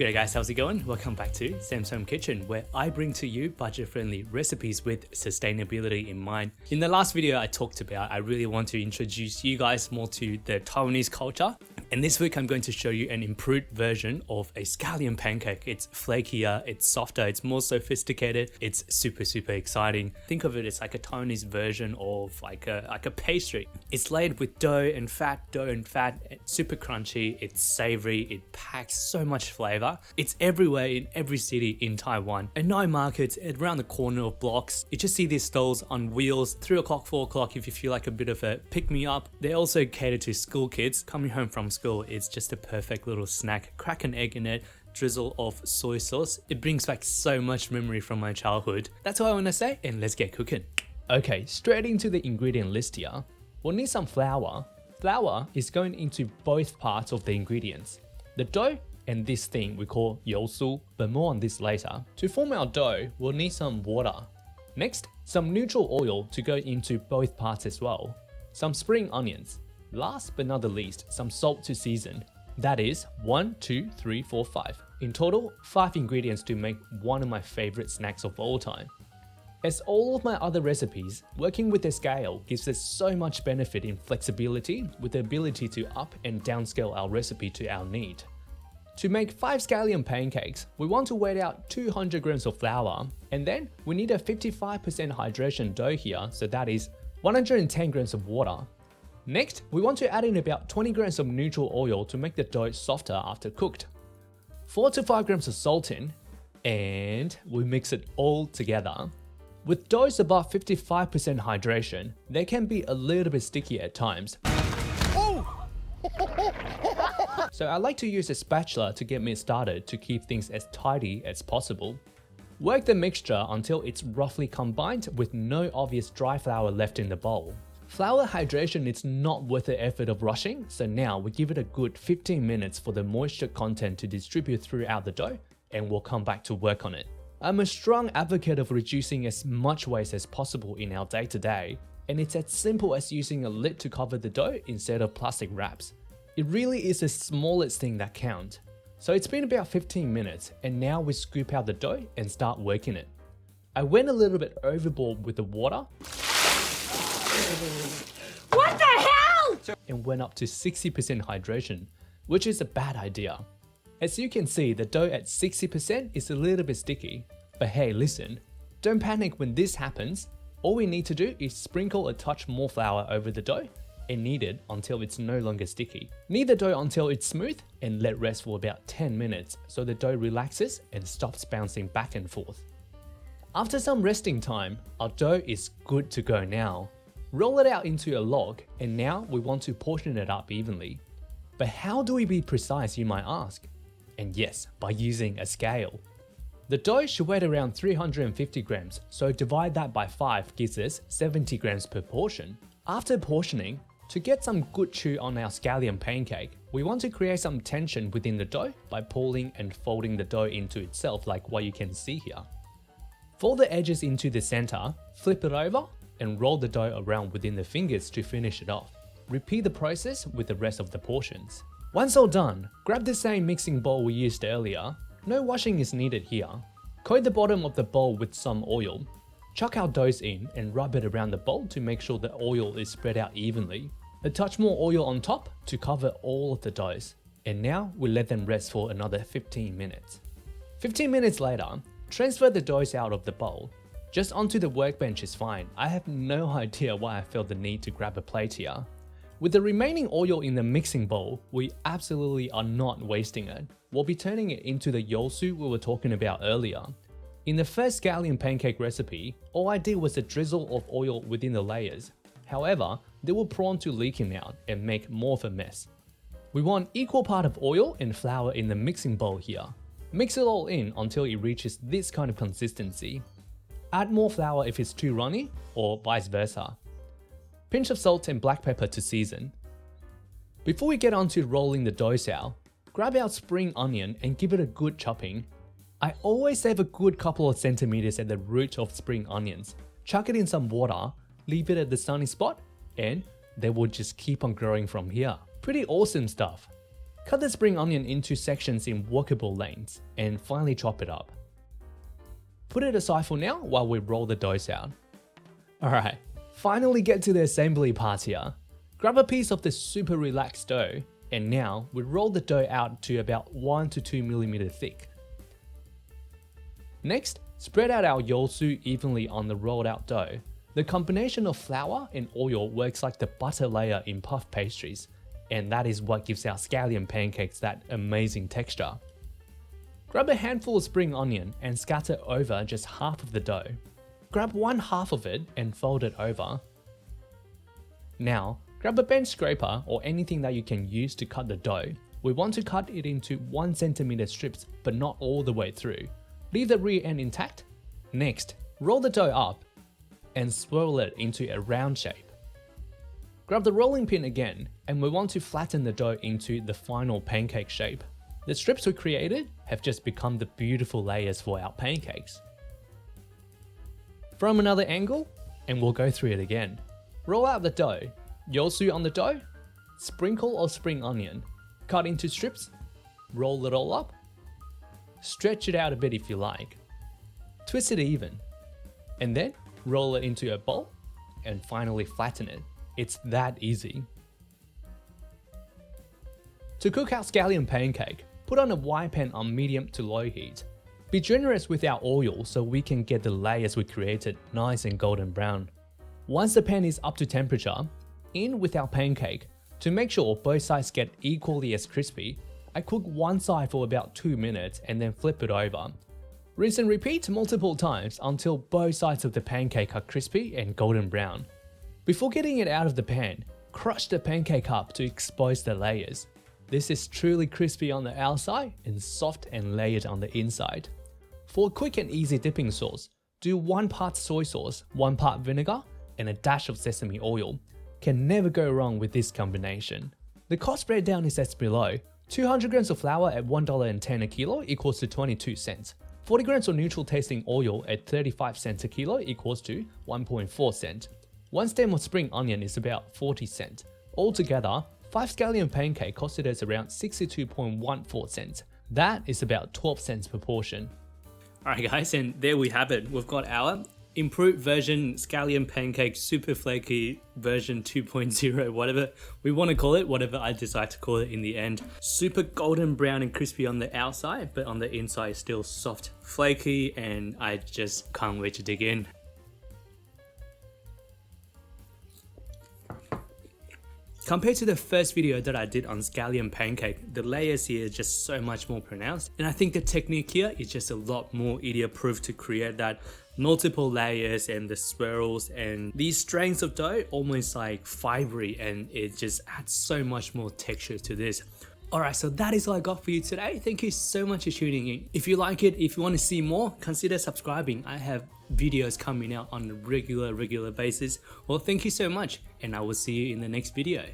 G'day guys, how's it going? Welcome back to Sam's Home Kitchen, where I bring to you budget-friendly recipes with sustainability in mind. In the last video I talked about, I really want to introduce you guys more to the Taiwanese culture. And this week I'm going to show you an improved version of a scallion pancake. It's flakier, it's softer, it's more sophisticated, it's super exciting. Think of it as like a Taiwanese version of like a pastry. It's laid with dough and fat, it's super crunchy, it's savory, it packs so much flavor. It's everywhere in every city in Taiwan. At night markets, around the corner of blocks, you just see these stalls on wheels, 3 o'clock, 4 o'clock if you feel like a bit of a pick-me-up. They also cater to school kids. Coming home from school, it's just a perfect little snack. Crack an egg in it, drizzle of soy sauce. It brings back so much memory from my childhood. That's all I want to say, and let's get cooking. Okay, straight into the ingredient list here. We'll need some flour. Flour is going into both parts of the ingredients, the dough and this thing we call yosu, but more on this later. To form our dough, we'll need some water. Next, some neutral oil to go into both parts as well. Some spring onions. Last but not the least, some salt to season. That is 1, 2, 3, 4, 5. In total, 5 ingredients to make one of my favorite snacks of all time. As all of my other recipes, working with a scale gives us so much benefit in flexibility with the ability to up and downscale our recipe to our need. To make 5 scallion pancakes, we want to weigh out 200 grams of flour, and then we need a 55% hydration dough here, so that is 110 grams of water. Next, we want to add in about 20 grams of neutral oil to make the dough softer after cooked. 4 to 5 grams of salt in, and we mix it all together. With doughs above 55% hydration, they can be a little bit sticky at times. So I like to use a spatula to get me started to keep things as tidy as possible. Work the mixture until it's roughly combined with no obvious dry flour left in the bowl. Flour hydration is not worth the effort of rushing, so now we give it a good 15 minutes for the moisture content to distribute throughout the dough, and we'll come back to work on it. I'm a strong advocate of reducing as much waste as possible in our day-to-day, and it's as simple as using a lid to cover the dough instead of plastic wraps. It really is the smallest thing that counts. So it's been about 15 minutes, and now we scoop out the dough and start working it. I went a little bit overboard with the water. What the hell? And went up to 60% hydration, which is a bad idea. As you can see, the dough at 60% is a little bit sticky. But hey, listen, don't panic when this happens. All we need to do is sprinkle a touch more flour over the dough and knead it until it's no longer sticky. Knead the dough until it's smooth and let rest for about 10 minutes so the dough relaxes and stops bouncing back and forth. After some resting time, our dough is good to go now. Roll it out into a log, and now we want to portion it up evenly. But how do we be precise, you might ask? And yes, by using a scale. The dough should weigh around 350 grams, so divide that by 5 gives us 70 grams per portion. After portioning, to get some good chew on our scallion pancake, we want to create some tension within the dough by pulling and folding the dough into itself like what you can see here. Fold the edges into the center, flip it over, and roll the dough around within the fingers to finish it off. Repeat the process with the rest of the portions. Once all done, grab the same mixing bowl we used earlier. No washing is needed here. Coat the bottom of the bowl with some oil. Chuck our doughs in and rub it around the bowl to make sure the oil is spread out evenly. A touch more oil on top to cover all of the doughs. And now we let them rest for another 15 minutes. 15 minutes later, transfer the doughs out of the bowl. Just onto the workbench is fine. I have no idea why I felt the need to grab a plate here. With the remaining oil in the mixing bowl, we absolutely are not wasting it. We'll be turning it into the yosu we were talking about earlier. In the first scallion pancake recipe, all I did was a drizzle of oil within the layers. However, they were prone to leaking out and make more of a mess. We want equal part of oil and flour in the mixing bowl here. Mix it all in until it reaches this kind of consistency. Add more flour if it's too runny, or vice versa. Pinch of salt and black pepper to season. Before we get on to rolling the dough out, grab our spring onion and give it a good chopping. I always save a good couple of centimeters at the root of spring onions. Chuck it in some water, leave it at the sunny spot, and they will just keep on growing from here. Pretty awesome stuff. Cut the spring onion into sections in walkable lengths and finally chop it up. Put it aside for now while we roll the dough out. Alright, finally get to the assembly part here. Grab a piece of the super relaxed dough, and now we roll the dough out to about 1 to 2 mm thick. Next, spread out our yosu evenly on the rolled out dough. The combination of flour and oil works like the butter layer in puff pastries, and that is what gives our scallion pancakes that amazing texture. Grab a handful of spring onion and scatter over just half of the dough. Grab one half of it and fold it over. Now, grab a bench scraper or anything that you can use to cut the dough. We want to cut it into 1 cm strips, but not all the way through. Leave the rear end intact. Next, roll the dough up and swirl it into a round shape. Grab the rolling pin again, and we want to flatten the dough into the final pancake shape. The strips we created have just become the beautiful layers for our pancakes. From another angle, and we'll go through it again. Roll out the dough, yosu on the dough, sprinkle of spring onion, cut into strips, roll it all up, stretch it out a bit if you like, twist it even, and then roll it into a bowl and finally flatten it. It's that easy. To cook our scallion pancake, put on a wide pan on medium to low heat. Be generous with our oil so we can get the layers we created nice and golden brown. Once the pan is up to temperature, in with our pancake. To make sure both sides get equally as crispy, I cook one side for about 2 minutes and then flip it over. Rinse and repeat multiple times until both sides of the pancake are crispy and golden brown. Before getting it out of the pan, crush the pancake up to expose the layers. This is truly crispy on the outside and soft and layered on the inside. For a quick and easy dipping sauce, do 1 part soy sauce, 1 part vinegar, and a dash of sesame oil. Can never go wrong with this combination. The cost breakdown is as below. 200 grams of flour at $1.10 a kilo equals to 22 cents. 40 grams of neutral tasting oil at 35 cents a kilo equals to 1.4 cents. 1 stem of spring onion is about 40 cents. Altogether, 5 scallion pancake costed us around 62.14 cents. That is about 12 cents per portion. Alright guys, and there we have it. We've got our improved version scallion pancake super flaky version 2.0, whatever we want to call it, whatever I decide to call it in the end. Super golden brown and crispy on the outside, but on the inside still soft, flaky, and I just can't wait to dig in. Compared to the first video that I did on scallion pancake, the layers here are just so much more pronounced, and I think the technique here is just a lot more idiot proof to create that multiple layers and the swirls and these strings of dough almost like fibery, and it just adds so much more texture to this. Alright, so that is all I got for you today. Thank you so much for tuning in. If you like it, if you want to see more, consider subscribing. I have videos coming out on a regular basis. Well, thank you so much, and I will see you in the next video.